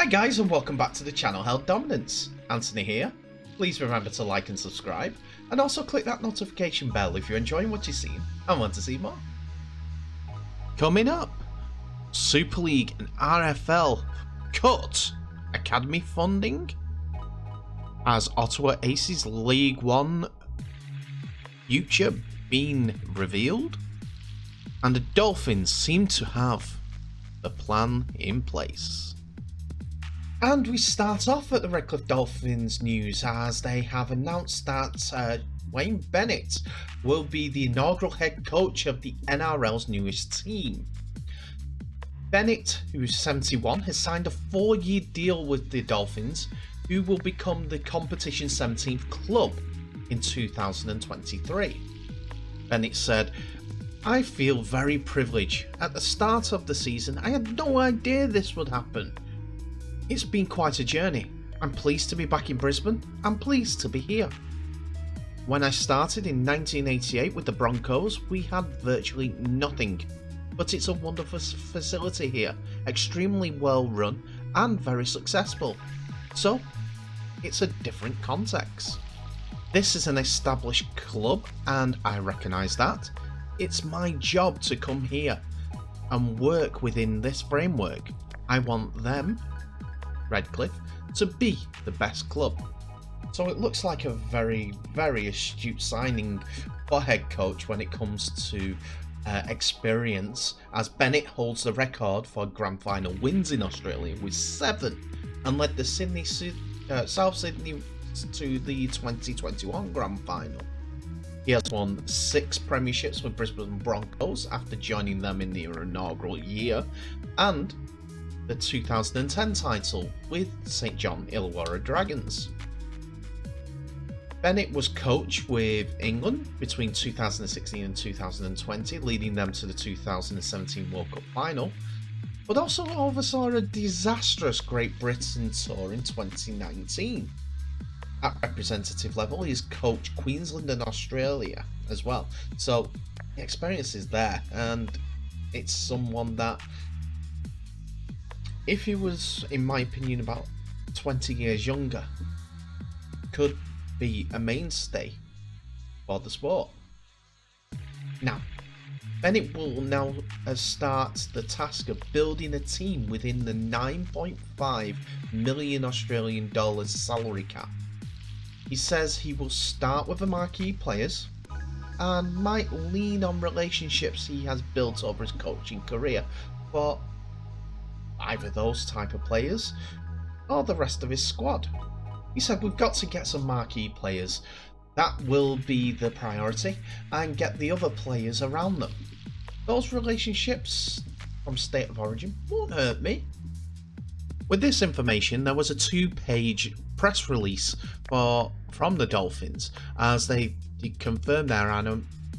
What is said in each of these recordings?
Hi guys, and welcome back to the channel Held Dominance. Anthony here. Please remember to like and subscribe, and also click that notification bell if you're enjoying what you've seen and want to see more. Coming up, Super League and RFL cut academy funding as Ottawa Aces League One future being revealed, and the Dolphins seem to have the plan in place. And we start off at the Redcliffe Dolphins news as they have announced that Wayne Bennett will be the inaugural head coach of the NRL's newest team. Bennett, who's 71, has signed a 4-year deal with the Dolphins, who will become the competition's 17th club in 2023. Bennett said, "I feel very privileged. At the start of the season, I had no idea this would happen. It's been quite a journey. I'm pleased to be back in Brisbane. I'm pleased to be here. When I started in 1988 with the Broncos, we had virtually nothing. But it's a wonderful facility here, extremely well run and very successful. So, it's a different context. This is an established club and I recognise that. It's my job to come here and work within this framework. I want them, Redcliffe, to be the best club." So it looks like a very, very astute signing for head coach when it comes to experience, as Bennett holds the record for grand final wins in Australia with 7 and led the South Sydney to the 2021 grand final. He has won 6 premierships with Brisbane Broncos after joining them in their inaugural year, and the 2010 title with St John Illawarra Dragons. Bennett was coach with England between 2016 and 2020, leading them to the 2017 World Cup final, but also oversaw a disastrous Great Britain tour in 2019. At representative level, he's coached Queensland and Australia as well, so the experience is there, and it's someone that, if he was, in my opinion, about 20 years younger, could be a mainstay for the sport. Now, Bennett will now start the task of building a team within the 9.5 million Australian dollars salary cap. He says he will start with the marquee players and might lean on relationships he has built over his coaching career for either those type of players or the rest of his squad. He said, "We've got to get some marquee players. That will be the priority, and get the other players around them. Those relationships from State of Origin won't hurt me." With this information, there was a 2-page press release from the Dolphins as they confirmed their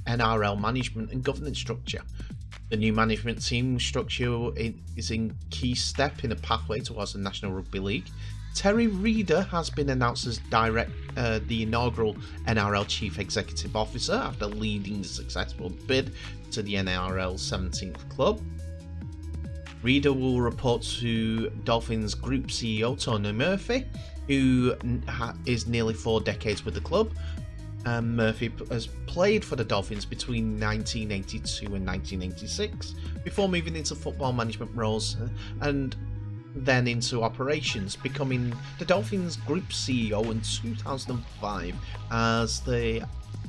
NRL management and governance structure. The new management team structure is a key step in a pathway towards the National Rugby League. Terry Reader has been announced as the inaugural NRL Chief Executive Officer after leading the successful bid to the NRL 17th club. Reader will report to Dolphins Group CEO Tony Murphy, who is nearly 4 decades with the club. Murphy has played for the Dolphins between 1982 and 1986 before moving into football management roles and then into operations, becoming the Dolphins Group CEO in 2005 as the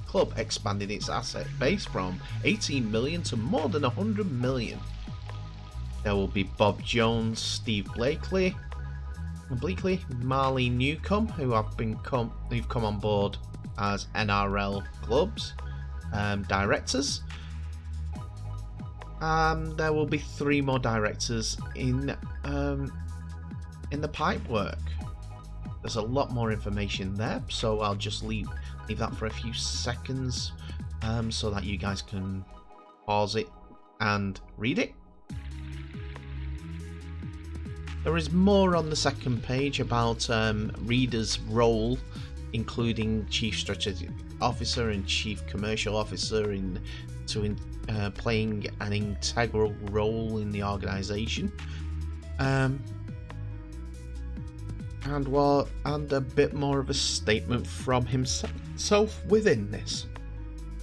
club expanded its asset base from 18 million to more than 100 million. There will be Bob Jones, Steve Blakely, Marley Newcomb, who've come on board as NRL clubs directors. There will be 3 more directors in the pipework. There's a lot more information there, so I'll just leave that for a few seconds so that you guys can pause it and read it. There is more on the second page about Reader's role, including Chief Strategic Officer and Chief Commercial Officer, playing an integral role in the organisation. and a bit more of a statement from himself within this.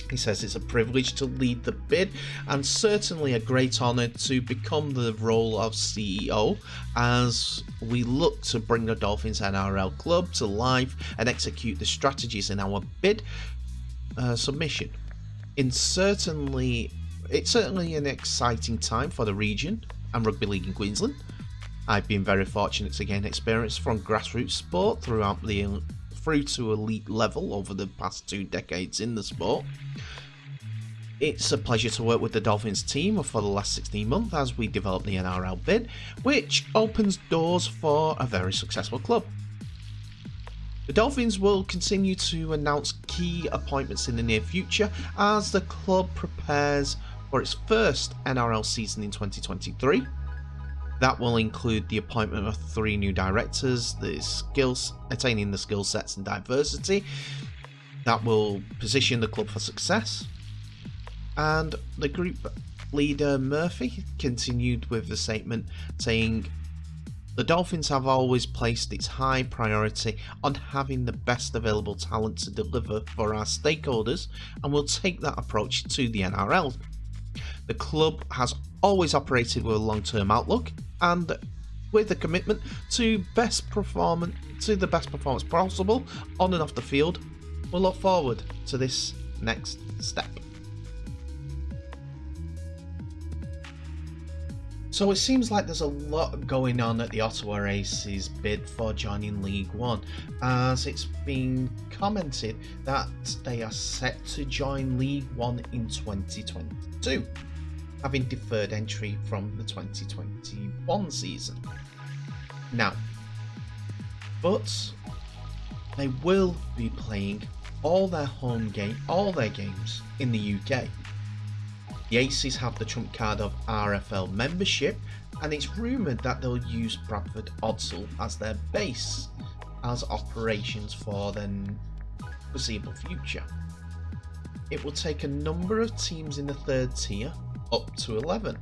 He says it's a privilege to lead the bid and certainly a great honour to become the role of CEO as we look to bring the Dolphins NRL club to life and execute the strategies in our bid submission. It's certainly an exciting time for the region and rugby league in Queensland. I've been very fortunate to gain experience from grassroots sport through to elite level over the past 2 decades in the sport. It's a pleasure to work with the Dolphins team for the last 16 months as we develop the NRL bid, which opens doors for a very successful club. The Dolphins will continue to announce key appointments in the near future as the club prepares for its first NRL season in 2023. That will include the appointment of 3 new directors, attaining the skill sets and diversity that will position the club for success. And the group leader Murphy continued with the statement saying, "The Dolphins have always placed its high priority on having the best available talent to deliver for our stakeholders and will take that approach to the NRL. The club has always operated with a long-term outlook and with a commitment to the best performance possible on and off the field. We'll look forward to this next step." So it seems like there's a lot going on at the Ottawa Aces bid for joining League One, as it's been commented that they are set to join League One in 2022, having deferred entry from the 2021 season. Now, but they will be playing all their games in the UK. The Aces have the trump card of RFL membership, and it's rumoured that they'll use Bradford Odsal as their base as operations for the foreseeable future. It will take a number of teams in the 3rd tier up to 11.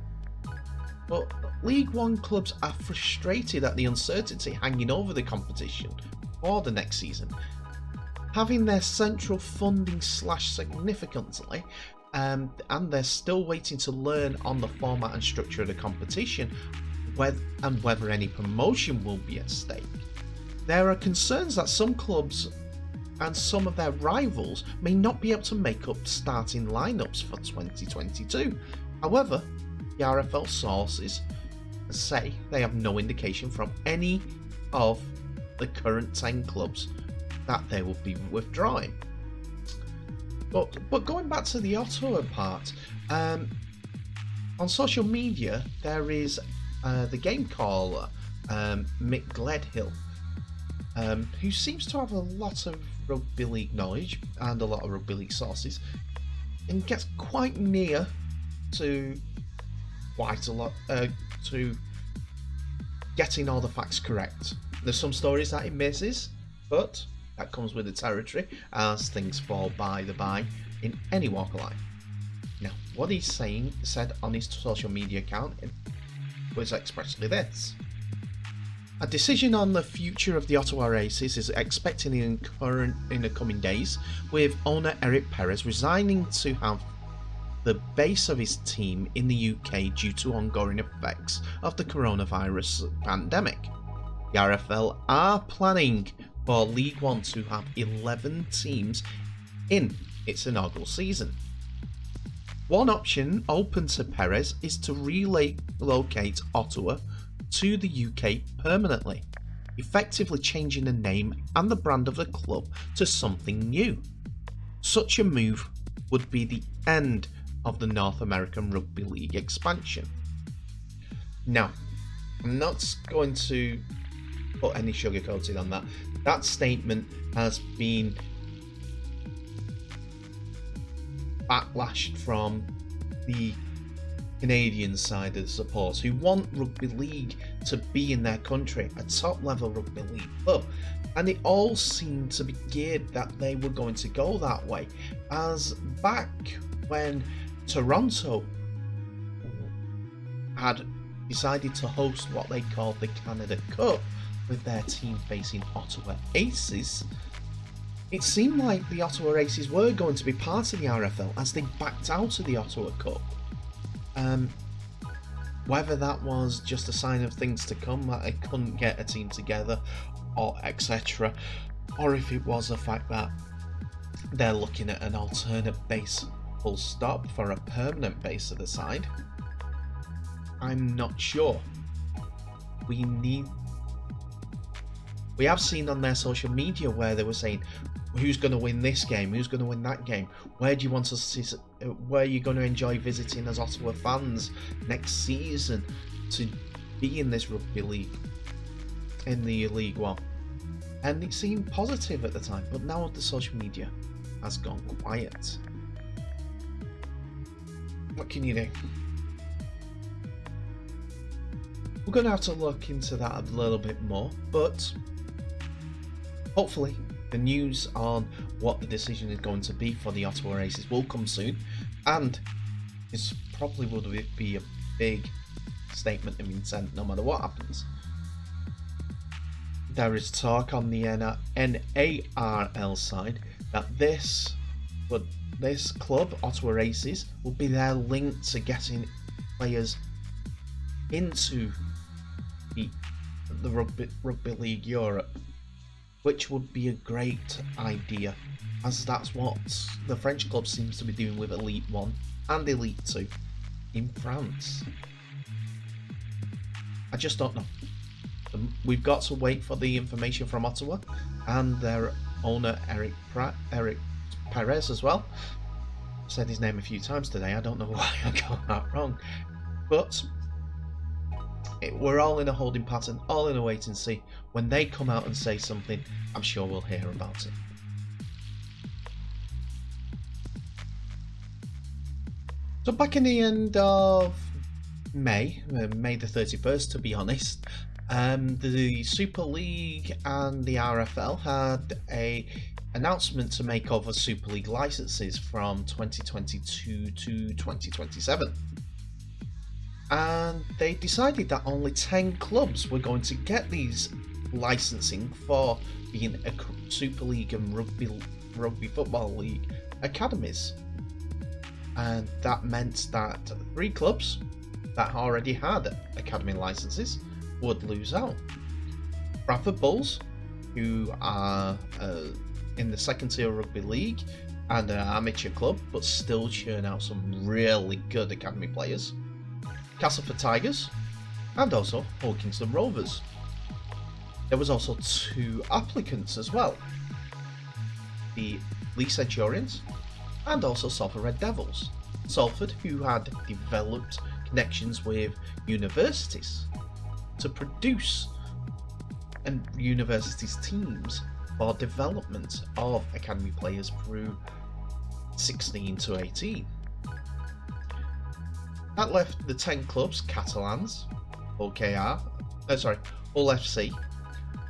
But League One clubs are frustrated at the uncertainty hanging over the competition for the next season, having their central funding slashed significantly, and they're still waiting to learn on the format and structure of the competition and whether any promotion will be at stake. There are concerns that some clubs and some of their rivals may not be able to make up starting lineups for 2022. However, the RFL sources say they have no indication from any of the current 10 clubs that they will be withdrawing. But going back to the Ottawa part, on social media there is the game caller Mick Gledhill, who seems to have a lot of rugby league knowledge and a lot of rugby league sources, and gets quite near to quite a lot to getting all the facts correct. There's some stories that he misses, but that comes with the territory as things fall by the by in any walk of life. Now, what he's said on his social media account was expressly this: "A decision on the future of the Ottawa Aces is expected in the coming days, with owner Eric Perez resigning to have the base of his team in the UK due to ongoing effects of the coronavirus pandemic. The RFL are planning for League One to have 11 teams in its inaugural season. One option open to Perez is to relocate Ottawa to the UK permanently, effectively changing the name and the brand of the club to something new. Such a move would be the end of the North American Rugby League expansion." Now, I'm not going to put any sugarcoating on that. That statement has been backlashed from the Canadian side of the supporters who want rugby league to be in their country, a top level rugby league club, and it all seemed to be geared that they were going to go that way, as back when Toronto had decided to host what they called the Canada Cup with their team facing Ottawa Aces, it seemed like the Ottawa Aces were going to be part of the RFL as they backed out of the Ottawa Cup. Whether that was just a sign of things to come, that they couldn't get a team together, or etc., or if it was the fact that they're looking at an alternate base full stop for a permanent base of the side, I'm not sure. We have seen on their social media where they were saying, who's going to win this game, who's going to win that game, where do you want to see, where are you going to enjoy visiting as Ottawa fans next season to be in this rugby league, in the League One. And it seemed positive at the time, but now the social media has gone quiet. What can you do? We're going to have to look into that a little bit more, but hopefully the news on what the decision is going to be for the Ottawa Aces will come soon, and this probably will be a big statement of intent no matter what happens. There is talk on the NARL side that this club, Ottawa Aces, will be their link to getting players into the Rugby League Europe, which would be a great idea, as that's what the French club seems to be doing with Elite 1 and Elite 2 in France. I just don't know. We've got to wait for the information from Ottawa and their owner Eric Perez as well. I've said his name a few times today, I don't know why I got that wrong, but we're all in a holding pattern, all in a wait and see. When they come out and say something, I'm sure we'll hear about it. So back in the end of May the 31st to be honest, the SuperLeague and the RFL had a announcement to make over SuperLeague licenses from 2022 to 2027. And they decided that only 10 clubs were going to get these licensing for being a Super League and Rugby Football League academies. And that meant that 3 clubs that already had academy licenses would lose out. Bradford Bulls, who are in the second tier Rugby League and an amateur club, but still churn out some really good academy players. Castleford Tigers, and also Hull Kingston Rovers. There was also 2 applicants as well, the Leigh Centurions and also Salford Red Devils. Salford, who had developed connections with universities to produce and universities teams for development of academy players through 16 to 18. That left the 10 clubs: Catalans, Hull FC,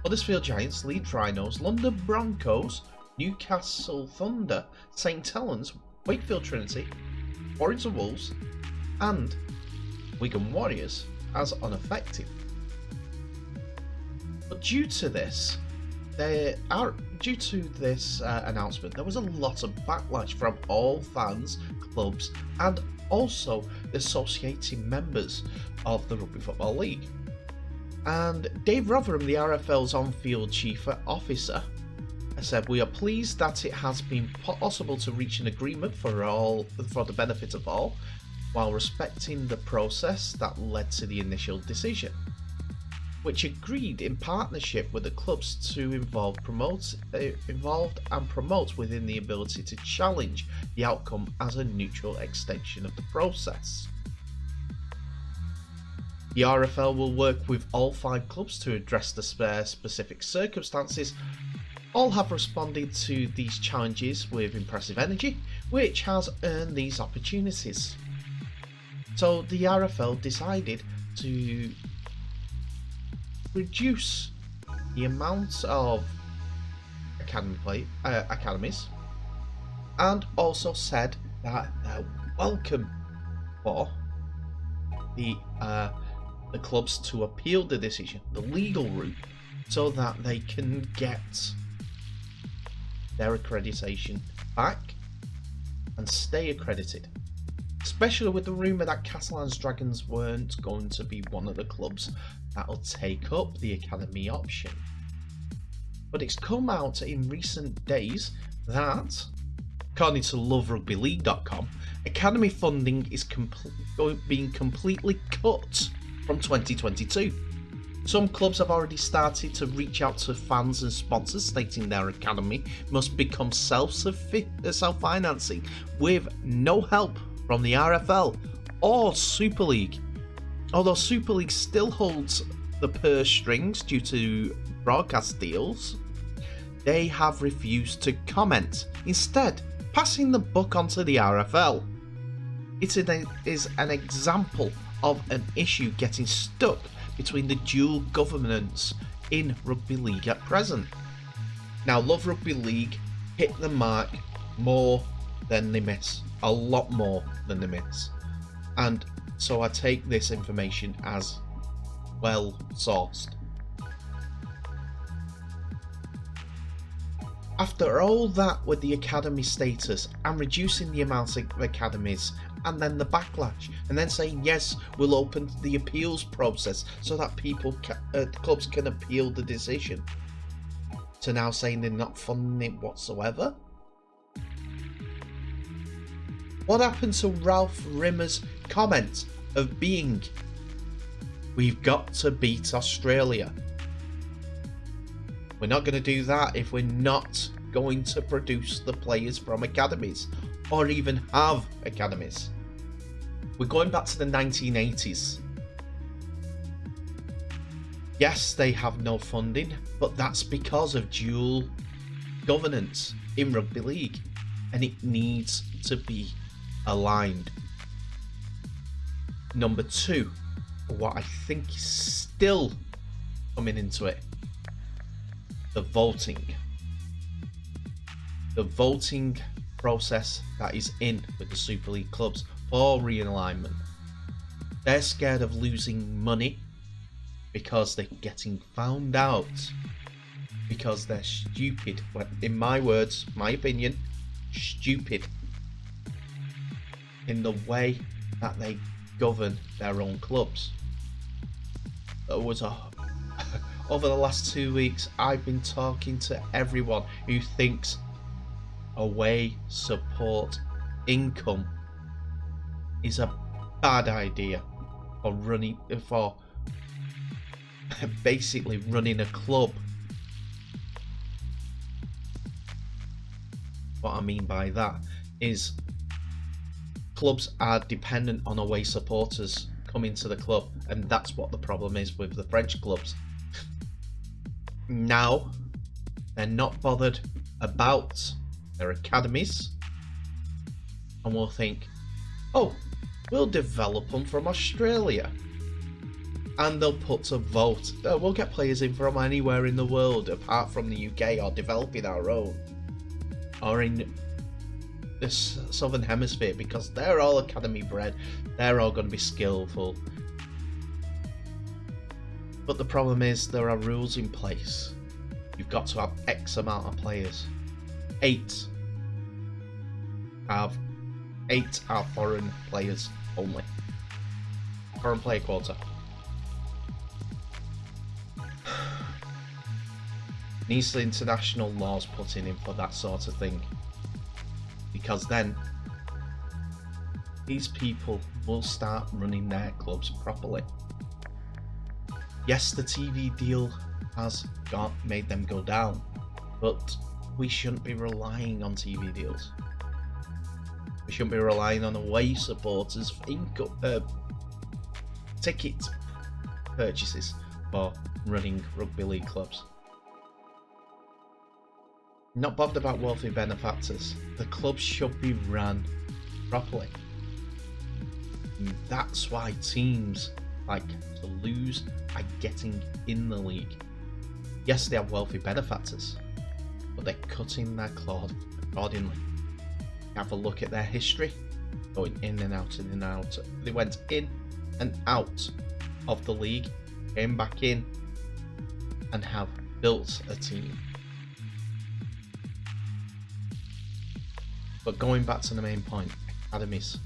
Huddersfield Giants, Leeds Rhinos, London Broncos, Newcastle Thunder, St Helens, Wakefield Trinity, Warrington Wolves, and Wigan Warriors as unaffected. But due to this announcement, there was a lot of backlash from all fans, clubs, and also the associating members of the Rugby Football League. And Dave Rotherham, the RFL's on-field chief officer, said, "We are pleased that it has been possible to reach an agreement for the benefit of all, while respecting the process that led to the initial decision, which agreed in partnership with the clubs to involved and promote within the ability to challenge the outcome as a neutral extension of the process. The RFL will work with all 5 clubs to address the specific circumstances. All have responded to these challenges with impressive energy, which has earned these opportunities." So the RFL decided to reduce the amount of academies, and also said that they're welcome for the clubs to appeal the decision, the legal route, so that they can get their accreditation back and stay accredited. Especially with the rumour that Catalan's Dragons weren't going to be one of the clubs that'll take up the academy option. But it's come out in recent days that, according to loverugbyleague.com, academy funding is being completely cut from 2022. Some clubs have already started to reach out to fans and sponsors, stating their academy must become self-financing with no help from the RFL or SuperLeague. Although SuperLeague still holds the purse strings due to broadcast deals, they have refused to comment, instead passing the buck onto the RFL. It is an example of an issue getting stuck between the dual governance in rugby league at present. Now, Love Rugby League hit the mark more than they miss, a lot more than they miss, and so I take this information as well sourced. After all that with the academy status and reducing the amount of academies, and then the backlash, and then saying yes, we'll open the appeals process so that clubs can appeal the decision, to now saying they're not funding it whatsoever. What happened to Ralph Rimmer's comment of being, we've got to beat Australia? We're not going to do that if we're not going to produce the players from academies, or even have academies. We're going back to the 1980s. Yes, they have no funding, but that's because of dual governance in rugby league, and it needs to be aligned. Number two, what I think is still coming into it, the voting. The voting process that is in with the Super League clubs for realignment. They're scared of losing money because they're getting found out, because they're stupid. Well, in my words, my opinion, stupid in the way that they govern their own clubs. Over the last 2 weeks, I've been talking to everyone who thinks away support income is a bad idea for basically running a club. What I mean by that is clubs are dependent on away supporters coming to the club, and that's what the problem is with the French clubs. Now they're not bothered about their academies, and will think, oh, we'll develop them from Australia, and they'll put a vote. We'll get players in from anywhere in the world apart from the UK, or developing our own, or in the Southern Hemisphere, because they're all academy bred, they're all going to be skillful. But the problem is there are rules in place. You've got to have X amount of players. 8 are foreign players only. Foreign player quota. Needs the international laws put in for that sort of thing, because then these people will start running their clubs properly. Yes, the TV deal has made them go down, but we shouldn't be relying on TV deals. We shouldn't be relying on away supporters for ticket purchases for running rugby league clubs. Not bothered about wealthy benefactors. The clubs should be run properly. And that's why teams like to lose are getting in the league. Yes, they have wealthy benefactors, but they're cutting their cloth accordingly. Have a look at their history, going in and out, in and out. They went in and out of the league, came back in, and have built a team. But going back to the main point, academies.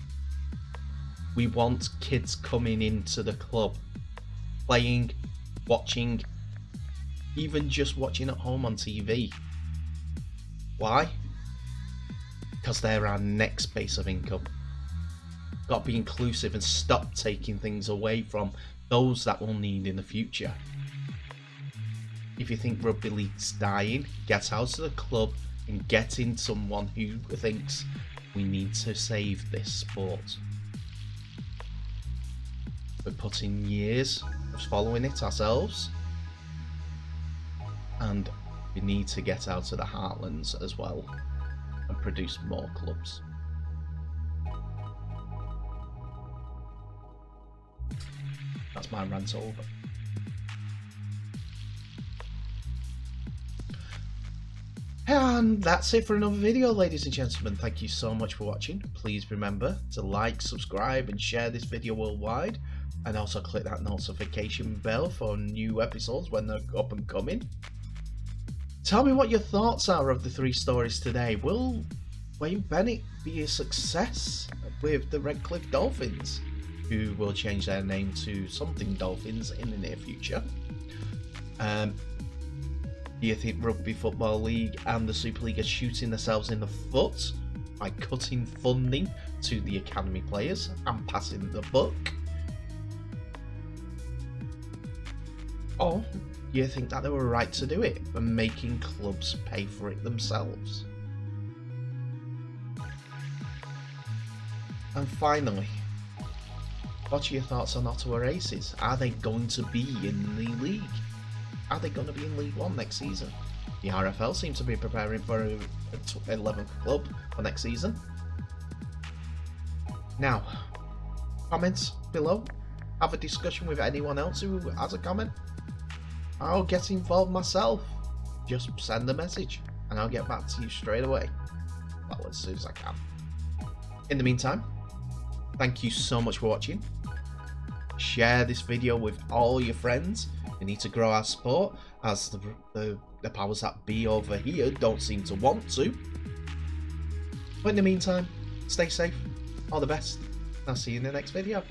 We want kids coming into the club, playing, watching, even just watching at home on TV. Why? Because they're our next base of income. Got to be inclusive and stop taking things away from those that we'll need in the future. If you think rugby league's dying, get out of the club and get in someone who thinks we need to save this sport. We're putting years of following it ourselves, and we need to get out of the heartlands as well and produce more clubs. That's my rant over. And that's it for another video, ladies and gentlemen. Thank you so much for watching. Please remember to like, subscribe and share this video worldwide, and also click that notification bell for new episodes when they're up and coming. Tell me what your thoughts are of the 3 stories today. Will Wayne Bennett be a success with the Redcliffe Dolphins, who will change their name to something Dolphins in the near future? Do you think Rugby Football League and the SuperLeague are shooting themselves in the foot by cutting funding to the academy players and passing the buck? Or do you think that they were right to do it and making clubs pay for it themselves? And finally, what are your thoughts on Ottawa Aces? Are they going to be in the league? Are they going to be in League 1 next season? The RFL seems to be preparing for an 11th club for next season. Now, comments below. Have a discussion with anyone else who has a comment. I'll get involved myself. Just send a message and I'll get back to you straight away. Well, as soon as I can. In the meantime, thank you so much for watching. Share this video with all your friends. We need to grow our sport, as the powers that be over here don't seem to want to. But in the meantime, stay safe, all the best, and I'll see you in the next video.